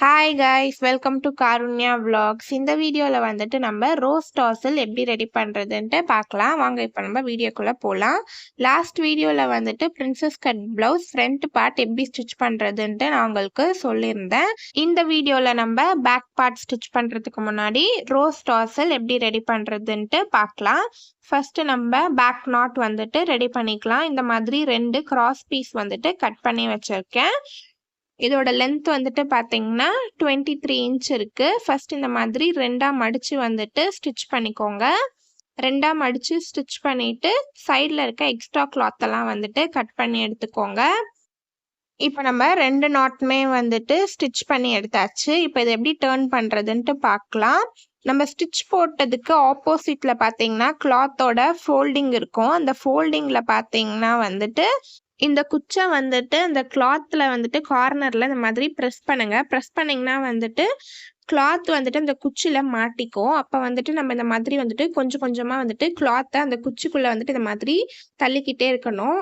Hi guys, welcome to Karunya vlogs. இந்த வீடியோவில் வந்துட்டு நம்ம ரோஸ் டாசல் எப்படி ரெடி பண்ணுறதுன்ட்டு பார்க்கலாம். வாங்க இப்போ நம்ம வீடியோக்குள்ளே போகலாம். லாஸ்ட் வீடியோவில் வந்துட்டு princess cut blouse front part எப்படி ஸ்டிச் பண்ணுறதுன்ட்டு நான் உங்களுக்கு சொல்லியிருந்தேன். இந்த வீடியோவில் நம்ம பேக் பார்ட் ஸ்டிச் பண்ணுறதுக்கு முன்னாடி ரோஸ் டாசல் எப்படி ரெடி பண்ணுறதுன்ட்டு பார்க்கலாம். ஃபஸ்ட்டு நம்ம பேக் நாட் வந்துட்டு ரெடி பண்ணிக்கலாம். இந்த மாதிரி 2 கிராஸ் பீஸ் வந்துட்டு கட் பண்ணி வச்சுருக்கேன். இதோட லென்த் வந்துட்டு பார்த்தீங்கன்னா 23 இன்ச் இருக்கு. ஃபர்ஸ்ட் இந்த மாதிரி 2ஆ மடிச்சு வந்துட்டு ஸ்டிச் பண்ணிக்கோங்க. 2ஆ மடிச்சு ஸ்டிச் பண்ணிட்டு சைடில் இருக்க எக்ஸ்ட்ரா கிளாத் எல்லாம் வந்துட்டு கட் பண்ணி எடுத்துக்கோங்க. இப்போ நம்ம 2 நாட்டுமே வந்துட்டு ஸ்டிச் பண்ணி எடுத்தாச்சு. இப்போ இதை எப்படி டேர்ன் பண்ணுறதுன்ட்டு பார்க்கலாம். நம்ம ஸ்டிச் போட்டதுக்கு ஆப்போசிட்டில் பார்த்தீங்கன்னா கிளாத்தோட ஃபோல்டிங் இருக்கும். அந்த ஃபோல்டிங்கில் பார்த்தீங்கன்னா வந்துட்டு இந்த குச்சை வந்துட்டு இந்த கிளாத்தில் வந்துட்டு கார்னரில் இந்த மாதிரி ப்ரெஸ் பண்ணுங்க. ப்ரெஸ் பண்ணிங்கன்னா வந்துட்டு கிளாத் வந்துட்டு அந்த குச்சியில் மாட்டிக்கும். அப்போ வந்துட்டு நம்ம இந்த மாதிரி வந்துட்டு கொஞ்சம் கொஞ்சமாக வந்துட்டு கிளாத்தை அந்த குச்சிக்குள்ளே வந்துட்டு இந்த மாதிரி தள்ளிக்கிட்டே இருக்கணும்.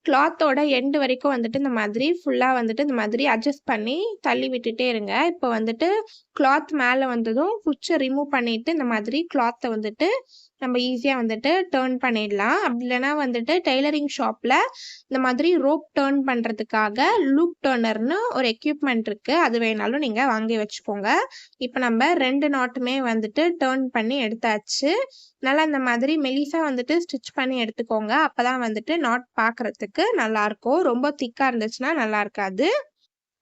கிளாத்தோட எண்டு வரைக்கும் வந்துட்டு இந்த மாதிரி ஃபுல்லாக வந்துட்டு இந்த மாதிரி அட்ஜஸ்ட் பண்ணி தள்ளி விட்டுட்டே இருங்க. இப்போ வந்துட்டு கிளாத் மேலே வந்ததும் குச்சை ரிமூவ் பண்ணிவிட்டு இந்த மாதிரி கிளாத்தை வந்துட்டு நம்ம ஈஸியாக வந்துட்டு டேர்ன் பண்ணிடலாம். அப்படி இல்லைனா வந்துட்டு டெய்லரிங் ஷாப்பில் இந்த மாதிரி ரோப் டேர்ன் பண்ணுறதுக்காக லூப் டேர்னர்னு ஒரு எக்யூப்மெண்ட் இருக்குது. அது வேணாலும் நீங்கள் வாங்கி வச்சுக்கோங்க. இப்போ நம்ம 2 நாட்டுமே வந்துட்டு டேர்ன் பண்ணி எடுத்தாச்சு. நல்லா இந்த மாதிரி மெலிசா வந்துட்டு ஸ்டிச் பண்ணி எடுத்துக்கோங்க. அப்போ தான் வந்துட்டு நாட் பார்க்குறதுக்கு நல்லாயிருக்கும். ரொம்ப திக்காக இருந்துச்சுன்னா நல்லா இருக்காது.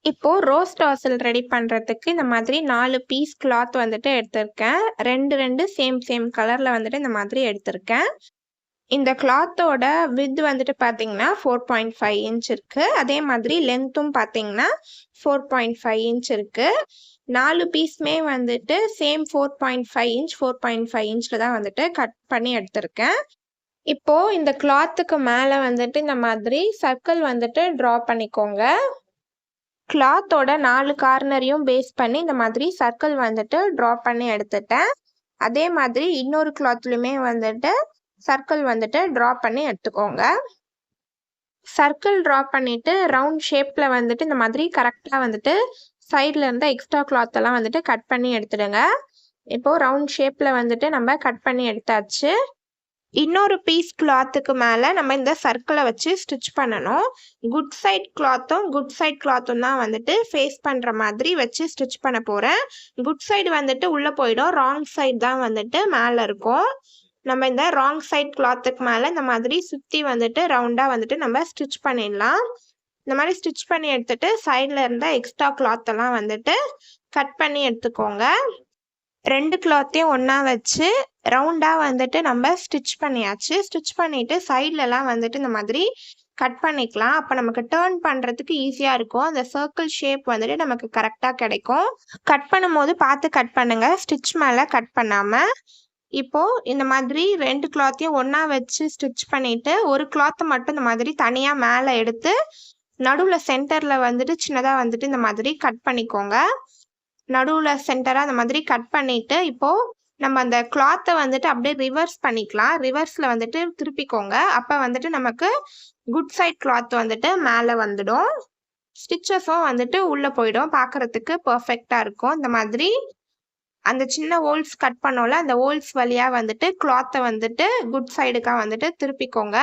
இப்போ ரோஸ் டாசல் ரெடி பண்ணுறதுக்கு இந்த மாதிரி 4 பீஸ் கிளாத் வந்துட்டு எடுத்திருக்கேன். 2 சேம் கலரில் வந்துட்டு இந்த மாதிரி எடுத்திருக்கேன். இந்த கிளாத்தோட வித் வந்துட்டு பார்த்தீங்கன்னா 4.5 இன்ச் இருக்குது. அதே மாதிரி லென்த்தும் பார்த்தீங்கன்னா 4.5 இன்ச் இருக்குது. 4 பீஸுமே வந்துட்டு சேம் 4.5 இன்ச் 4.5 இன்ச்சில் தான் வந்துட்டு கட் பண்ணி எடுத்திருக்கேன். இப்போது இந்த கிளாத்துக்கு மேலே வந்துட்டு இந்த மாதிரி சர்க்கிள் வந்துட்டு ட்ரா பண்ணிக்கோங்க. கிளாத்தோட 4 கார்னரையும் பேஸ் பண்ணி இந்த மாதிரி சர்க்கிள் வந்துட்டு ட்ரா பண்ணி எடுத்துட்டேன். அதே மாதிரி இன்னொரு கிளாத்லையுமே வந்துட்டு சர்க்கிள் வந்துட்டு ட்ரா பண்ணி எடுத்துக்கோங்க. சர்க்கிள் ட்ரா பண்ணிவிட்டு ரவுண்ட் ஷேப்பில் வந்துட்டு இந்த மாதிரி கரெக்டாக வந்துட்டு சைடில் இருந்த எக்ஸ்ட்ரா கிளாத் எல்லாம் வந்துட்டு கட் பண்ணி எடுத்துடுங்க. இப்போது ரவுண்ட் ஷேப்பில் வந்துட்டு நம்ம கட் பண்ணி எடுத்தாச்சு. இன்னொரு பீஸ் கிளாத்துக்கு மேலே நம்ம இந்த சர்க்கிளை வச்சு ஸ்டிச் பண்ணணும். குட் சைட் கிளாத்தும் தான் வந்துட்டு ஃபேஸ் பண்ணுற மாதிரி வச்சு ஸ்டிச் பண்ண போகிறேன். குட் சைடு வந்துட்டு உள்ளே போயிடும், ராங் சைடு தான் வந்துட்டு மேலே இருக்கும். நம்ம இந்த ராங் சைட் கிளாத்துக்கு மேலே இந்த மாதிரி சுற்றி வந்துட்டு ரவுண்டாக வந்துட்டு நம்ம ஸ்டிச் பண்ணிடலாம். இந்த மாதிரி ஸ்டிச் பண்ணி எடுத்துட்டு சைடில் இருந்த எக்ஸ்ட்ரா கிளாத்தெல்லாம் வந்துட்டு கட் பண்ணி எடுத்துக்கோங்க. 2 கிளாத்தையும் ஒன்றா வச்சு ரவுண்டாக வந்துட்டு நம்ம ஸ்டிச் பண்ணியாச்சு. ஸ்டிச் பண்ணிவிட்டு சைட்லலாம் வந்துட்டு இந்த மாதிரி கட் பண்ணிக்கலாம். அப்போ நமக்கு டேர்ன் பண்ணுறதுக்கு ஈஸியாக இருக்கும். அந்த சர்க்கிள் ஷேப் வந்துட்டு நமக்கு கரெக்டாக கிடைக்கும். கட் பண்ணும்போது பார்த்து கட் பண்ணுங்கள், ஸ்டிச் மேலே கட் பண்ணாமல். இப்போது இந்த மாதிரி 2 கிளாத்தையும் ஒன்றா வச்சு ஸ்டிச் பண்ணிவிட்டு ஒரு கிளாத்தை மட்டும் இந்த மாதிரி தனியாக மேலே எடுத்து நடுவில் சென்டரில் வந்துட்டு சின்னதாக வந்துட்டு இந்த மாதிரி கட் பண்ணிக்கோங்க. நடுவில் சென்டராக அந்த மாதிரி கட் பண்ணிவிட்டு இப்போது நம்ம அந்த கிளாத்தை வந்துட்டு அப்படியே ரிவர்ஸ் பண்ணிக்கலாம். ரிவர்ஸில் வந்துட்டு திருப்பிக்கோங்க. அப்போ வந்துட்டு நமக்கு குட் சைட் கிளாத் வந்துட்டு மேலே வந்துடும். ஸ்டிச்சஸும் வந்துட்டு உள்ளே போயிடும். பார்க்குறதுக்கு பர்ஃபெக்டாக இருக்கும். இந்த மாதிரி அந்த சின்ன ஹோல்ஸ் கட் பண்ணோம்ல, அந்த ஹோல்ஸ் வழியாக வந்துட்டு கிளாத்தை வந்துட்டு குட் சைடுக்காக வந்துட்டு திருப்பிக்கோங்க.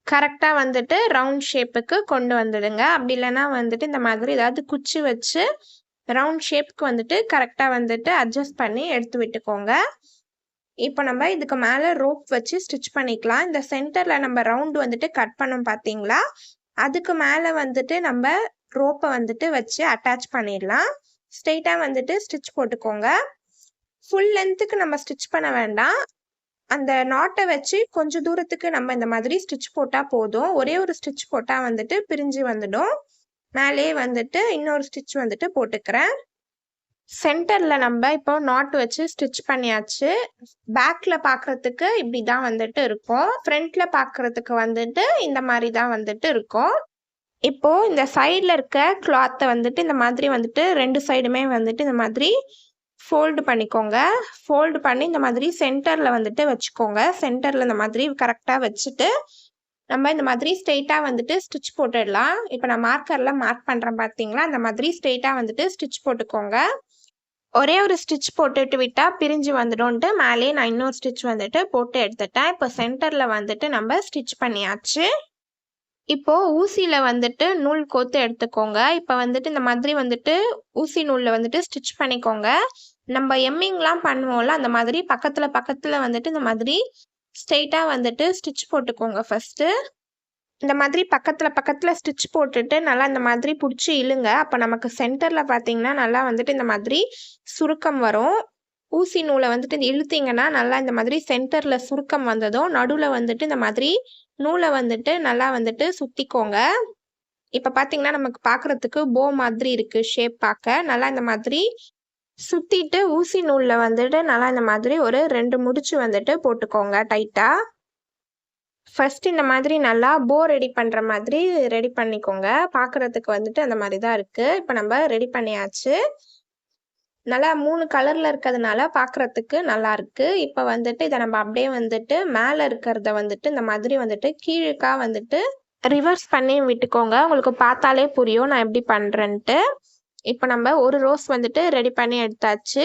கரெக்டாக வந்துட்டு ரவுண்ட் ஷேப்புக்கு கொண்டு வந்துடுங்க. அப்படி இல்லைன்னா வந்துட்டு இந்த மாதிரி ஏதாவது குச்சி வச்சு ரவுண்ட் ஷேப்புக்கு வந்துட்டு கரெக்டாக வந்துட்டு அட்ஜஸ்ட் பண்ணி எடுத்து விட்டுக்கோங்க. இப்போ நம்ம இதுக்கு மேலே ரோப் வச்சு ஸ்டிச் பண்ணிக்கலாம். இந்த சென்டரில் நம்ம ரவுண்டு வந்துட்டு கட் பண்ணோம் பார்த்தீங்களா, அதுக்கு மேலே வந்துட்டு நம்ம ரோப்பை வந்துட்டு வச்சு அட்டாச் பண்ணிடலாம். ஸ்ட்ரெயிட்டாக வந்துட்டு ஸ்டிச் போட்டுக்கோங்க. ஃபுல் லென்த்துக்கு நம்ம ஸ்டிச் பண்ண வேண்டாம். அந்த நாட்டை வச்சு கொஞ்சம் தூரத்துக்கு நம்ம இந்த மாதிரி ஸ்டிச் போட்டால் போதும். ஒரே ஒரு ஸ்டிச் போட்டால் வந்துட்டு பிரிஞ்சு வந்துடும். மேலே வந்துட்டு இன்னொரு ஸ்டிச் வந்துட்டு போட்டுக்கிறேன். சென்டரில் நம்ம இப்போ நாட் வச்சு ஸ்டிச் பண்ணியாச்சு. பேக்கில் பார்க்குறதுக்கு இப்படி தான் வந்துட்டு இருக்கும். ஃப்ரண்ட்டில் பார்க்குறதுக்கு வந்துட்டு இந்த மாதிரி தான் வந்துட்டு இருக்கும். இப்போது இந்த சைடில் இருக்க கிளாத்தை வந்துட்டு இந்த மாதிரி வந்துட்டு 2 சைடுமே வந்துட்டு இந்த மாதிரி ஃபோல்டு பண்ணிக்கோங்க. ஃபோல்டு பண்ணி இந்த மாதிரி சென்டரில் வந்துட்டு வச்சுக்கோங்க. சென்டரில் இந்த மாதிரி கரெக்டாக வச்சுட்டு நம்ம இந்த மாதிரி ஸ்ட்ரெயிட்டா வந்துட்டு ஸ்டிச் போட்டுடலாம். இப்போ நான் மார்க்கர்ல மார்க் பண்றேன் பார்த்தீங்களா? அந்த மாதிரி ஸ்ட்ரெயிட்டா வந்துட்டு ஸ்டிச் போட்டுக்கோங்க. ஒரே ஒரு ஸ்டிச் போட்டுட்டு விட்டா பிரிஞ்சு வந்துடும்ன்ட்டு மேலேயே நான் இன்னொரு ஸ்டிச் வந்துட்டு போட்டு எடுத்துட்டேன். இப்போ சென்டர்ல வந்துட்டு நம்ம ஸ்டிச் பண்ணியாச்சு. இப்போ ஊசியில வந்துட்டு நூல் கோத்து எடுத்துக்கோங்க. இப்போ வந்துட்டு இந்த மாதிரி வந்துட்டு ஊசி நூல்ல வந்துட்டு ஸ்டிச் பண்ணிக்கோங்க. நம்ம எம்மிங்லாம் பண்ணுவோம்ல, அந்த மாதிரி பக்கத்துல வந்துட்டு இந்த மாதிரி ஸ்ட்ரெயிட்டா வந்துட்டு ஸ்டிச் போட்டுக்கோங்க ஃபர்ஸ்ட்டு. இந்த மாதிரி பக்கத்துல ஸ்டிச் போட்டுட்டு நல்லா இந்த மாதிரி புடிச்சு இழுங்க. அப்ப நமக்கு சென்டர்ல பார்த்தீங்கன்னா, நல்லா வந்துட்டு இந்த மாதிரி சுருக்கம் வரும். ஊசி நூல வந்துட்டு இழுத்தீங்கன்னா, நல்லா இந்த மாதிரி சென்டர்ல சுருக்கம் வந்ததும், நடுவுல வந்துட்டு இந்த மாதிரி நூல வந்துட்டு நல்லா வந்துட்டு சுத்திக்கோங்க. இப்ப பார்த்தீங்கன்னா, நமக்கு பார்க்கறதுக்கு போ மாதிரி இருக்கு ஷேப் பார்க்க. நல்லா இந்த மாதிரி சுத்திட்டு ஊசி நூல்ல வந்துட்டு நல்லா இந்த மாதிரி ஒரு 2 முடிச்சு வந்துட்டு போட்டுக்கோங்க டைட்டா. ஃபர்ஸ்ட் இந்த மாதிரி நல்லா போ ரெடி பண்ற மாதிரி ரெடி பண்ணிக்கோங்க. பார்க்கறதுக்கு வந்துட்டு அந்த மாதிரி தான் இருக்கு. இப்ப நம்ம ரெடி பண்ணியாச்சு. நல்லா 3 கலர்ல இருக்கிறதுனால பார்க்கறதுக்கு நல்லா இருக்கு. இப்ப வந்துட்டு இத நம்ம அப்படியே வந்துட்டு மேல இருக்கிறத வந்துட்டு இந்த மாதிரி வந்துட்டு கீழுக்கா வந்துட்டு ரிவர்ஸ் பண்ணி விட்டுக்கோங்க. உங்களுக்கு பார்த்தாலே புரியும் நான் எப்படி பண்றேன்ட்டு. இப்ப நம்ம ஒரு ரோஸ் வந்துட்டு ரெடி பண்ணி எடுத்தாச்சு.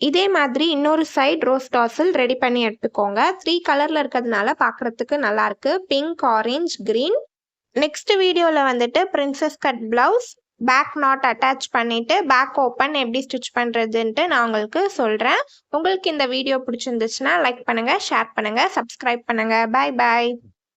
இதே மாதிரி இன்னொரு சைடு ரோஸ் டாசல் ரெடி பண்ணி எடுத்துக்கோங்க. 3 கலர்ல இருக்கிறதுனால பார்க்கறதுக்கு நல்லா இருக்கு. Pink, orange, green. நெக்ஸ்ட் வீடியோல வந்துட்டு princess cut blouse back not attach பண்ணிட்டு பேக் ஓப்பன் எப்படி ஸ்டிச் பண்றதுன்ட்டு நான் உங்களுக்கு சொல்றேன். உங்களுக்கு இந்த வீடியோ பிடிச்சிருந்துச்சுன்னா லைக் பண்ணுங்க, ஷேர் பண்ணுங்க, சப்ஸ்கிரைப் பண்ணுங்க. Bye by.